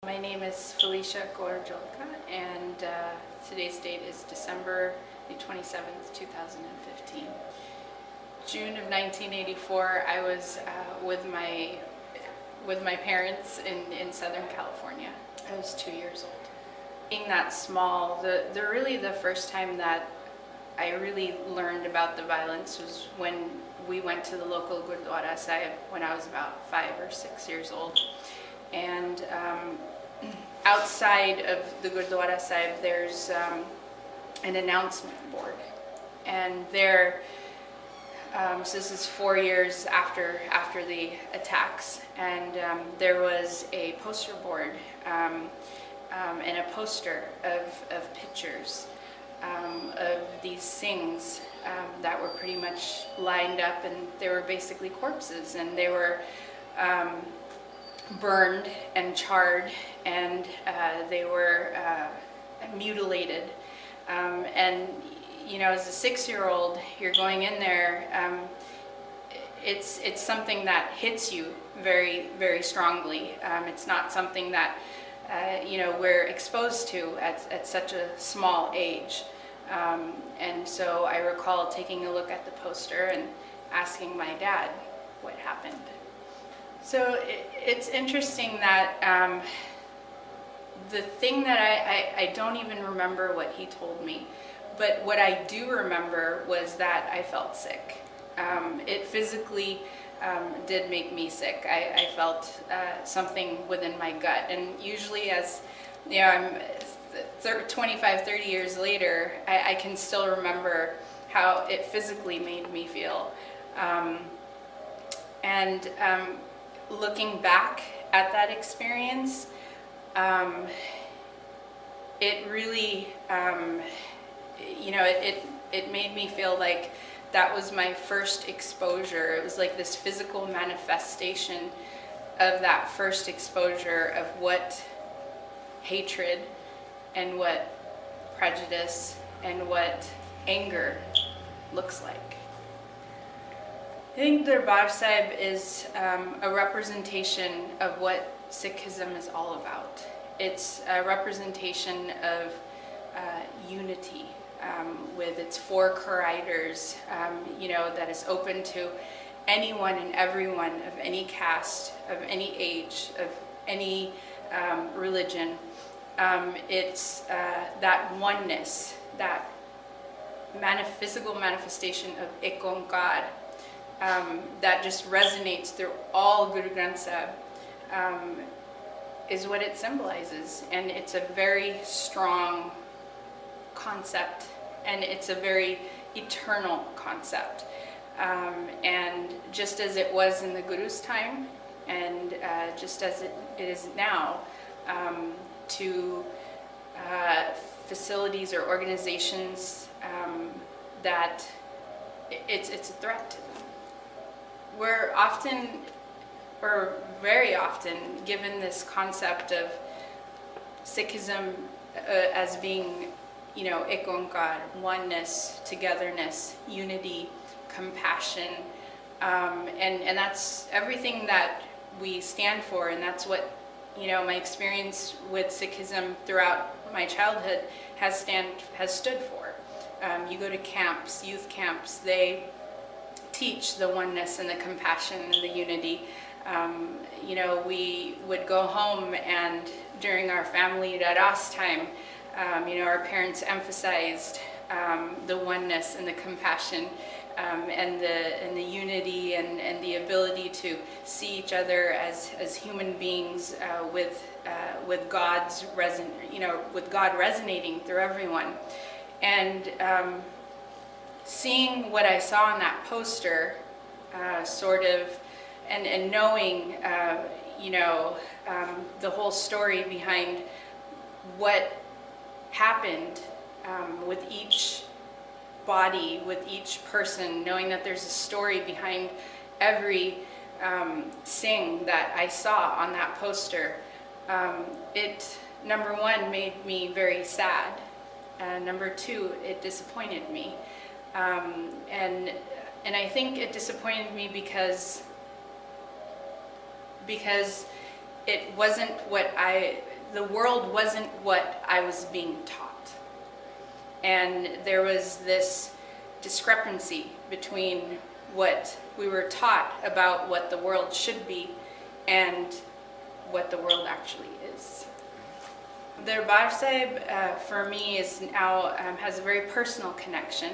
My name is Felicia Kaur, and today's date is December the 27th, 2015. June of 1984, I was with my parents in Southern California. I was 2 years old. Being that small, really the first time that I really learned about the violence was when we went to the local Gurdwara Sahib when I was about 5 or 6 years old. And outside of the Gurdwara Sahib, there's an announcement board. And there, so this is 4 years after the attacks, and there was a poster board and a poster of pictures of these things that were pretty much lined up, and they were basically corpses, and they were burned and charred, and they were mutilated. And you know, as a 6-year-old, you're going in there. It's something that hits you very, very strongly. It's not something that you know, we're exposed to at such a small age. And so I recall taking a look at the poster and asking my dad what happened. So it's interesting that the thing that I don't even remember what he told me, but what I do remember was that I felt sick. It physically did make me sick. I felt something within my gut, and usually, as you know, I'm 25, 30 years later, I can still remember how it physically made me feel. Looking back at that experience, it really, you know, it made me feel like that was my first exposure. It was like this physical manifestation of that first exposure of what hatred and what prejudice and what anger looks like. I think Darbar Sahib is a representation of what Sikhism is all about. It's a representation of unity with its 4 corridors, you know, that is open to anyone and everyone of any caste, of any age, of any religion. It's that oneness, that physical manifestation of Ek Onkar, that just resonates through all Guru Granth Sahib, is what it symbolizes. And it's a very strong concept, and it's a very eternal concept. And just as it was in the Guru's time, and just as it is now, to facilities or organizations that it's a threat to them. We're often, or very often, given this concept of Sikhism as being, you know, Ek Onkar, oneness, togetherness, unity, compassion, and that's everything that we stand for, and that's what, you know, my experience with Sikhism throughout my childhood has stood for. You go to camps, youth camps, they teach the oneness and the compassion and the unity. You know, we would go home, and during our family Raras time, you know, our parents emphasized the oneness and the compassion, and the unity and the ability to see each other as human beings with God's with God resonating through everyone. And seeing what I saw on that poster, sort of, and knowing, you know, the whole story behind what happened with each body, with each person, knowing that there's a story behind every Singh that I saw on that poster, it, number one, made me very sad. Number two, it disappointed me. And I think it disappointed me because it wasn't what I the world wasn't what I was being taught. And there was this discrepancy between what we were taught about what the world should be and what the world actually is. Darbar Sahib for me is now has a very personal connection.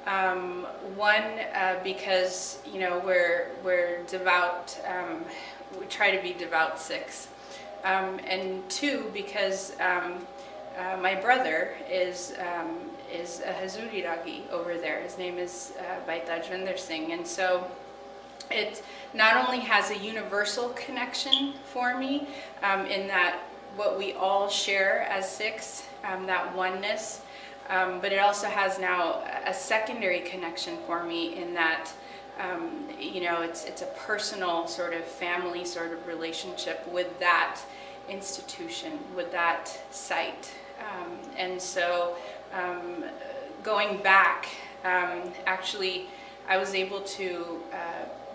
One, because we're devout, we try to be devout Sikhs, and two, because my brother is a Hazuri Ragi over there. His name is Bhai Tajvinder Singh, and so it not only has a universal connection for me in that what we all share as Sikhs, that oneness, but it also has now a secondary connection for me in that it's a personal sort of family sort of relationship with that institution, with that site. And so going back, actually I was able to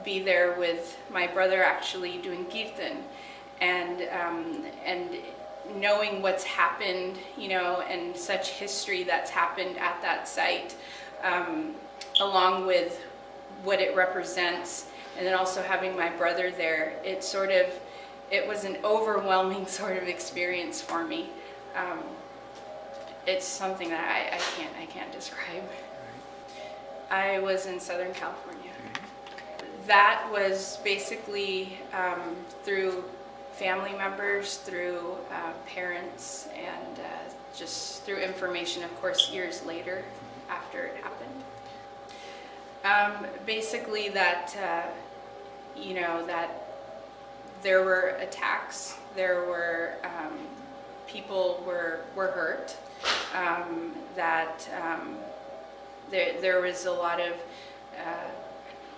be there with my brother actually doing kirtan, and knowing what's happened, and such history that's happened at that site, along with what it represents, and then also having my brother there, it was an overwhelming sort of experience for me. It's something that I can't describe. I was in Southern California. That was basically through family members, through parents, and just through information, of course, years later after it happened. Basically that, that there were attacks, there were people were hurt, that there was a lot of,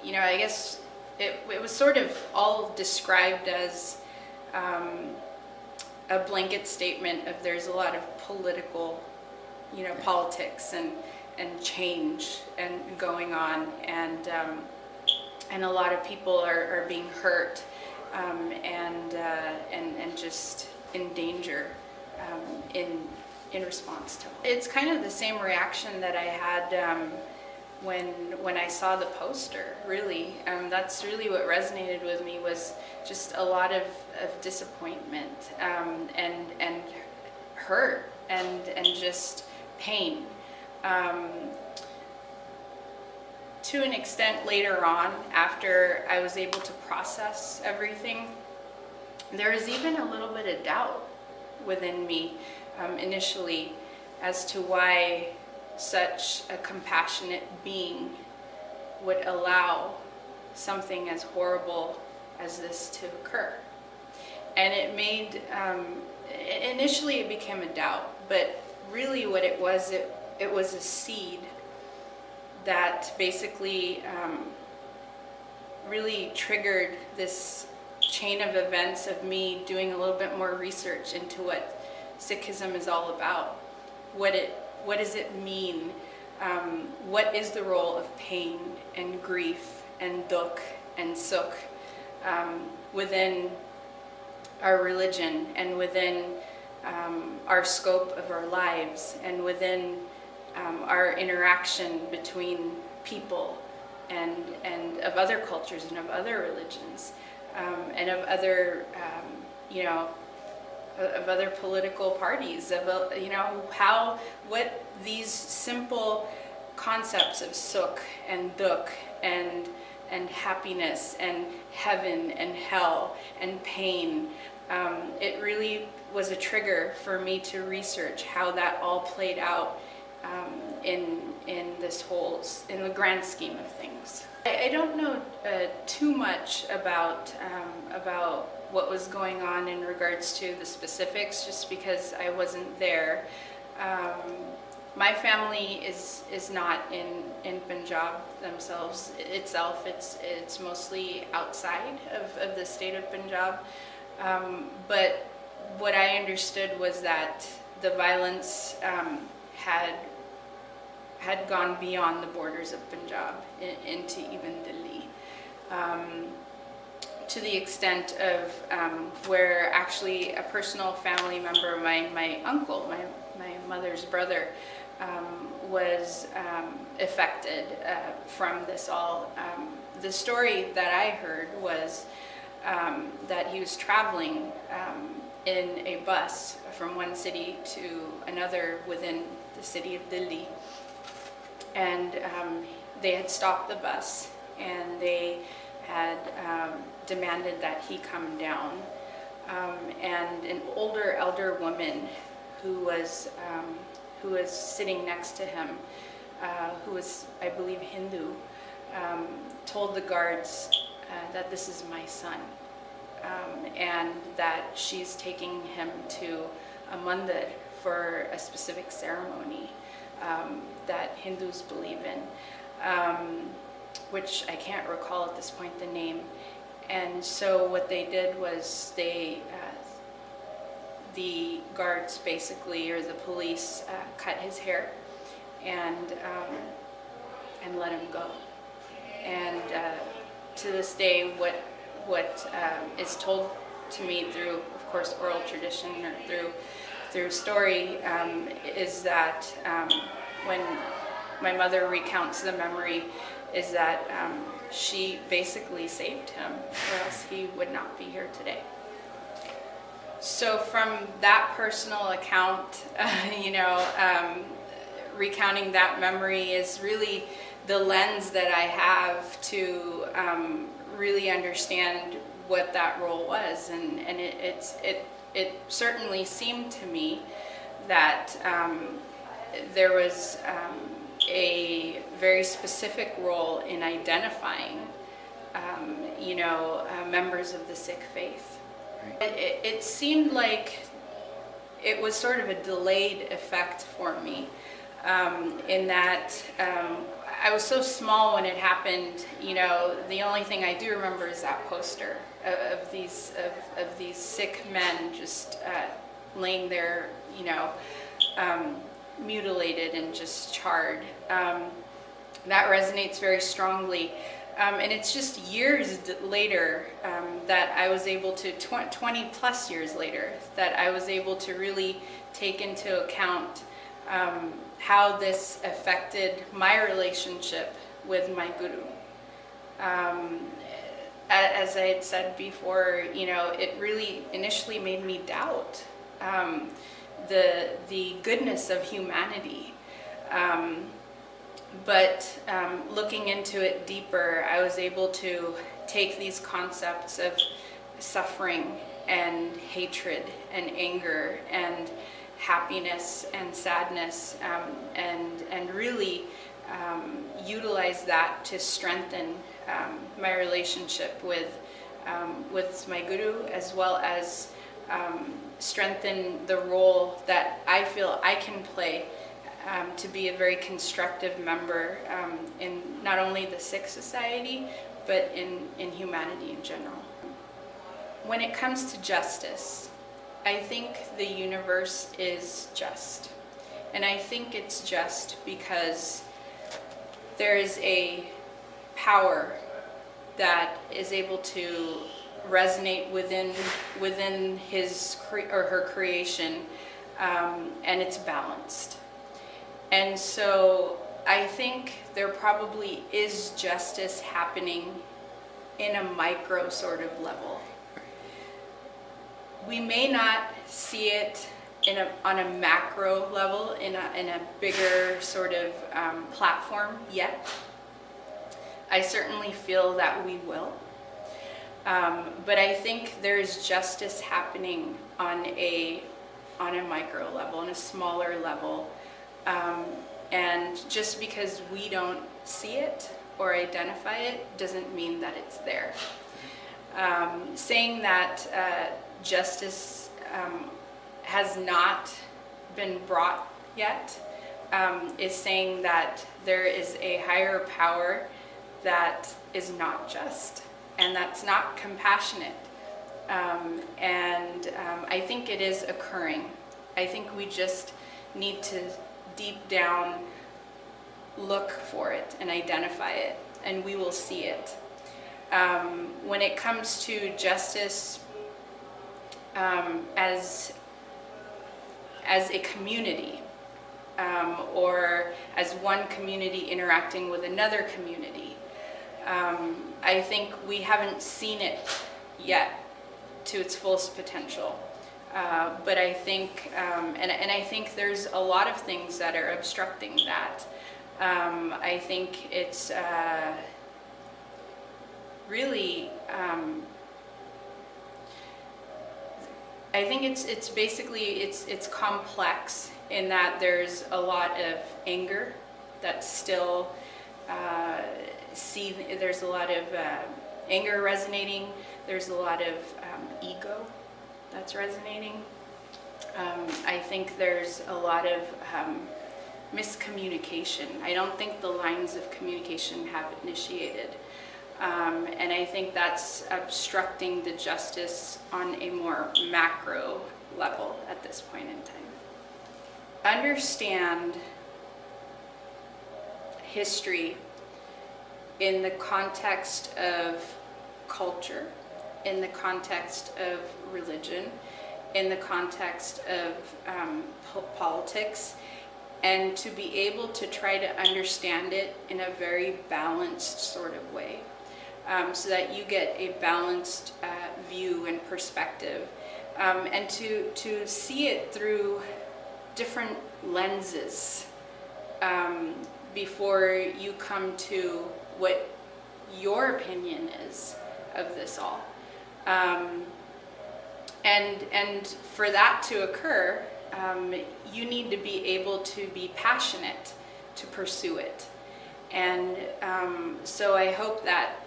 I guess it was sort of all described as a blanket statement of there's a lot of political, politics and change and going on, and a lot of people are being hurt, and just in danger in response to it. It's kind of the same reaction that I had when I saw the poster, really. That's really what resonated with me, was just a lot of disappointment, and hurt, and just pain. To an extent later on, after I was able to process everything, there was even a little bit of doubt within me initially as to why such a compassionate being would allow something as horrible as this to occur. And it made, initially it became a doubt, but really what it was a seed that basically really triggered this chain of events of me doing a little bit more research into what Sikhism is all about. What does it mean? What is the role of pain and grief and dukh and sukh within our religion, and within our scope of our lives, and within our interaction between people and of other cultures and of other religions, and of other of other political parties, of what these simple concepts of sukh and dukh and happiness and heaven and hell and pain, it really was a trigger for me to research how that all played out in the grand scheme of things. I don't know too much about what was going on in regards to the specifics, just because I wasn't there. My family is not in Punjab themselves itself. It's mostly outside of the state of Punjab. But what I understood was that the violence had gone beyond the borders of Punjab into even Delhi, to the extent of where actually a personal family member of mine, my uncle, my mother's brother, was affected from this all. The story that I heard was that he was traveling in a bus from one city to another within the city of Delhi, and they had stopped the bus and they had demanded that he come down, and an elder woman who was sitting next to him, who was, I believe, Hindu, told the guards that this is my son, and that she's taking him to a mandir for a specific ceremony that Hindus believe in, which I can't recall at this point the name. And so what they did was the guards basically, or the police, cut his hair and let him go. And to this day, what is told to me through, of course, oral tradition or through story, is that when my mother recounts the memory, is that she basically saved him, or else he would not be here today. So from that personal account, recounting that memory is really the lens that I have to really understand what that role was, and it certainly seemed to me that there was a very specific role in identifying, members of the Sikh faith. Right. It seemed like it was sort of a delayed effect for me, in that I was so small when it happened. The only thing I do remember is that poster of these Sikh men just laying there, mutilated and just charred. That resonates very strongly. And it's just years later that I was able to, 20 plus years later, that I was able to really take into account how this affected my relationship with my guru. As I had said before, it really initially made me doubt the goodness of humanity. But looking into it deeper, I was able to take these concepts of suffering and hatred and anger and happiness and sadness, and really utilize that to strengthen my relationship with my guru, as well as strengthen the role that I feel I can play to be a very constructive member in not only the Sikh society, but in humanity in general. When it comes to justice, I think the universe is just. And I think it's just because there is a power that is able to resonate within his or her creation, and it's balanced. And so I think there probably is justice happening in a micro sort of level. We may not see it on a macro level, in a bigger sort of platform yet. I certainly feel that we will. But I think there is justice happening on a micro level, on a smaller level. And just because we don't see it or identify it doesn't mean that it's there. Saying that justice has not been brought yet is saying that there is a higher power that is not just, and that's not compassionate. And I think it is occurring. I think we just need to deep down look for it and identify it, and we will see it. When it comes to justice as a community, or as one community interacting with another community, I think we haven't seen it yet to its fullest potential. But I think, and I think there's a lot of things that are obstructing that. I think it's really, I think it's basically, it's complex in that there's a lot of anger that's still there's a lot of anger resonating, there's a lot of ego that's resonating. I think there's a lot of miscommunication. I don't think the lines of communication have initiated. And I think that's obstructing the justice on a more macro level at this point in time. Understand history in the context of culture, in the context of religion, in the context of politics, and to be able to try to understand it in a very balanced sort of way, so that you get a balanced view and perspective, and to see it through different lenses before you come to what your opinion is of this all. And for that to occur, you need to be able to be passionate to pursue it. And so I hope that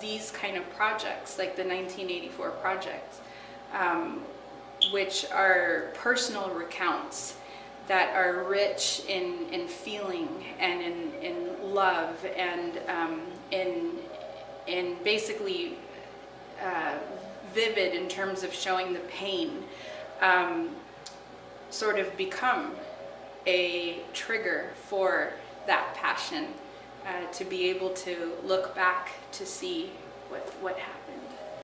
these kind of projects, like the 1984 project, which are personal recounts that are rich in feeling and in love and in basically vivid in terms of showing the pain, sort of become a trigger for that passion, to be able to look back to see what happened.